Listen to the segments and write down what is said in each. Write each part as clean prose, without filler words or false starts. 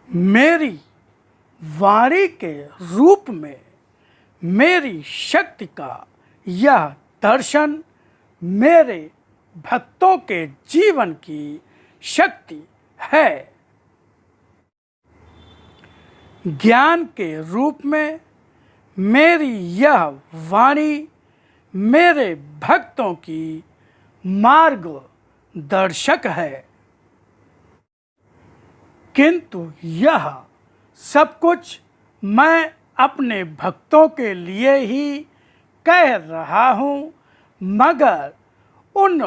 मेरी वाणी के रूप में मेरी शक्ति का यह दर्शन मेरे भक्तों के जीवन की शक्ति है। ज्ञान के रूप में मेरी यह वाणी मेरे भक्तों की मार्गदर्शक है। किंतु यह सब कुछ मैं अपने भक्तों के लिए ही कह रहा हूँ, मगर उन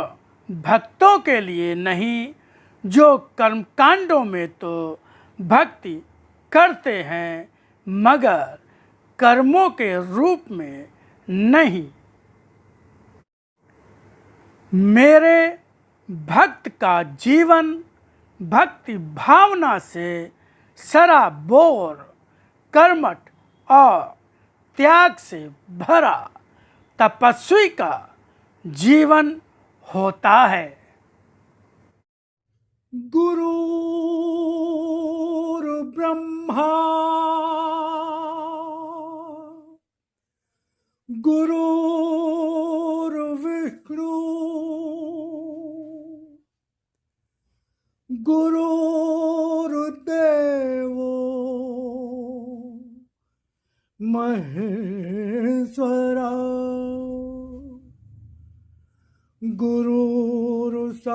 भक्तों के लिए नहीं जो कर्मकांडों में तो भक्ति करते हैं मगर कर्मों के रूप में नहीं। मेरे भक्त का जीवन भक्ति भावना से सराबोर, कर्मठ और त्याग से भरा तपस्वी का जीवन होता है। गुरुर्ब्रह्मा गुरुर्विष्णु गुरुर्देवो महेश्वरा गुरुर्साक्षात्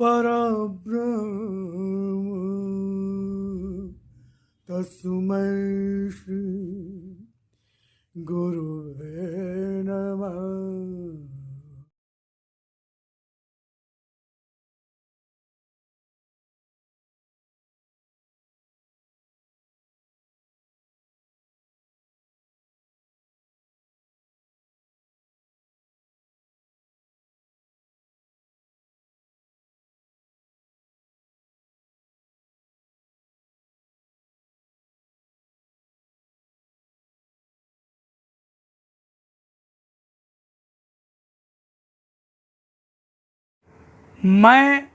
परब्रह्म तस्मै श्री गुरुवे नमः। मैं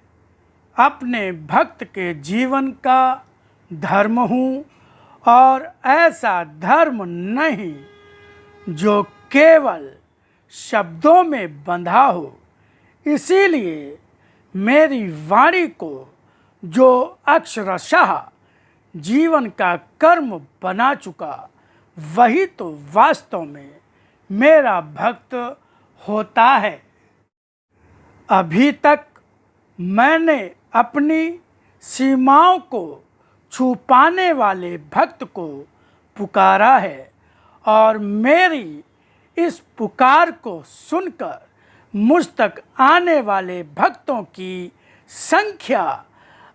अपने भक्त के जीवन का धर्म हूँ और ऐसा धर्म नहीं जो केवल शब्दों में बंधा हो। इसीलिए मेरी वाणी को जो अक्षरशः जीवन का कर्म बना चुका वही तो वास्तव में मेरा भक्त होता है। अभी तक मैंने अपनी सीमाओं को छुपाने वाले भक्त को पुकारा है और मेरी इस पुकार को सुनकर मुझ तक आने वाले भक्तों की संख्या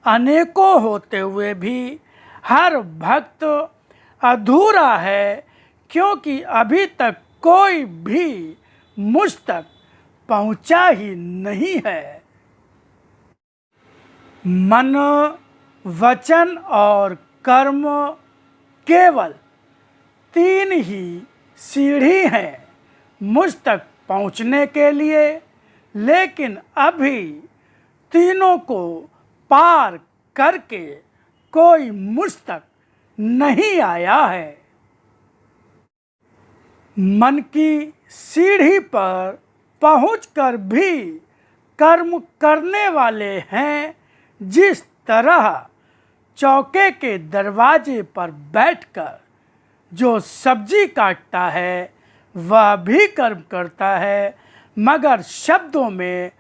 अनेकों होते हुए भी हर भक्त अधूरा है, क्योंकि अभी तक कोई भी मुझ तक पहुंचा ही नहीं है। मन, वचन और कर्म केवल 3 ही सीढ़ी हैं मुझ तक पहुंचने के लिए, लेकिन अभी तीनों को पार करके कोई मुझ तक नहीं आया है। मन की सीढ़ी पर पहुंचकर भी कर्म करने वाले हैं। जिस तरह चौके के दरवाजे पर बैठकर जो सब्जी काटता है वह भी कर्म करता है, मगर शब्दों में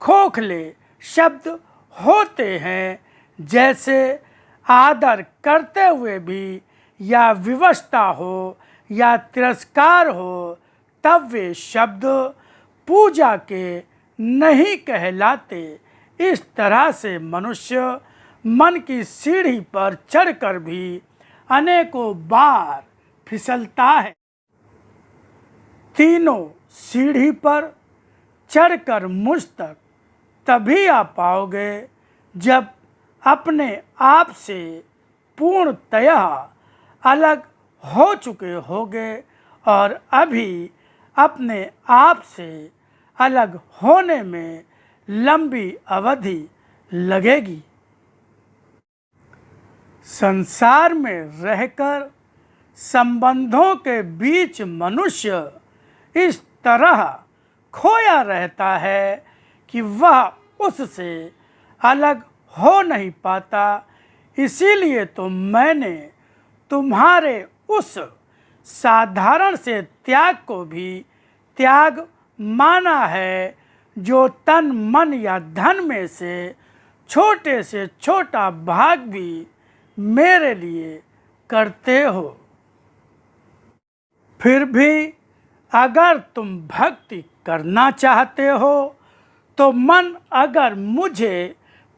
खोखले शब्द होते हैं, जैसे आदर करते हुए भी या विवशता हो या तिरस्कार हो, तब वे शब्द पूजा के नहीं कहलाते। इस तरह से मनुष्य मन की सीढ़ी पर चढ़कर भी अनेकों बार फिसलता है। तीनों सीढ़ी पर चढ़कर मुझ तक तभी आ पाओगे जब अपने आप से पूर्णतया अलग हो चुके होगे, और अभी अपने आप से अलग होने में लंबी अवधि लगेगी। संसार में रहकर संबंधों के बीच मनुष्य इस तरह खोया रहता है कि वह उससे अलग हो नहीं पाता। इसीलिए तो मैंने तुम्हारे उस साधारण से त्याग को भी त्याग माना है जो तन मन या धन में से छोटा भाग भी मेरे लिए करते हो। फिर भी अगर तुम भक्ति करना चाहते हो तो मन अगर मुझे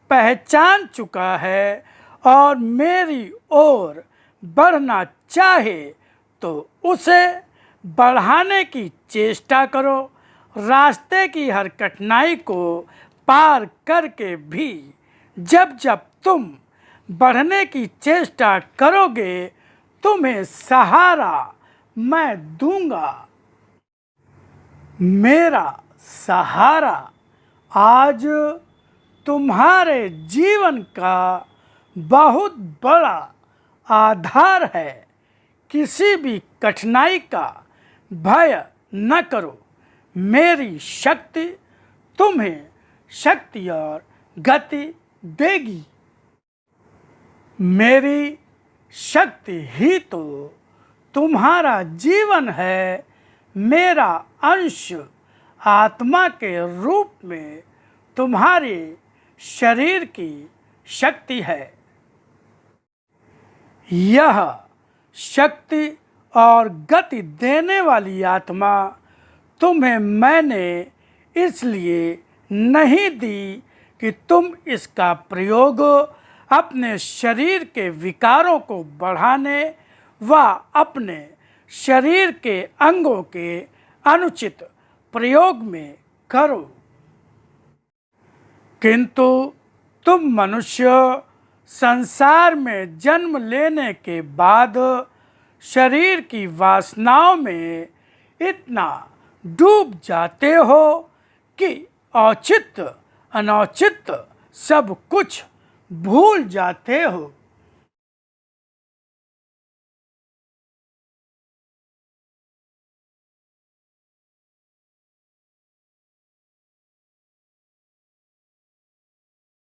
पहचान चुका है और मेरी ओर बढ़ना चाहे तो उसे बढ़ाने की चेष्टा करो। रास्ते की हर कठिनाई को पार करके भी जब जब तुम बढ़ने की चेष्टा करोगे तुम्हें सहारा मैं दूंगा। मेरा सहारा आज तुम्हारे जीवन का बहुत बड़ा आधार है। किसी भी कठिनाई का भय न करो। मेरी शक्ति तुम्हें शक्ति और गति देगी। मेरी शक्ति ही तो तुम्हारा जीवन है। मेरा अंश आत्मा के रूप में तुम्हारे शरीर की शक्ति है। यह शक्ति और गति देने वाली आत्मा तुम्हें मैंने इसलिए नहीं दी कि तुम इसका प्रयोग अपने शरीर के विकारों को बढ़ाने व अपने शरीर के अंगों के अनुचित प्रयोग में करो, किंतु तुम मनुष्य संसार में जन्म लेने के बाद शरीर की वासनाओं में इतना डूब जाते हो कि औचित्य अनौचित्य सब कुछ भूल जाते हो।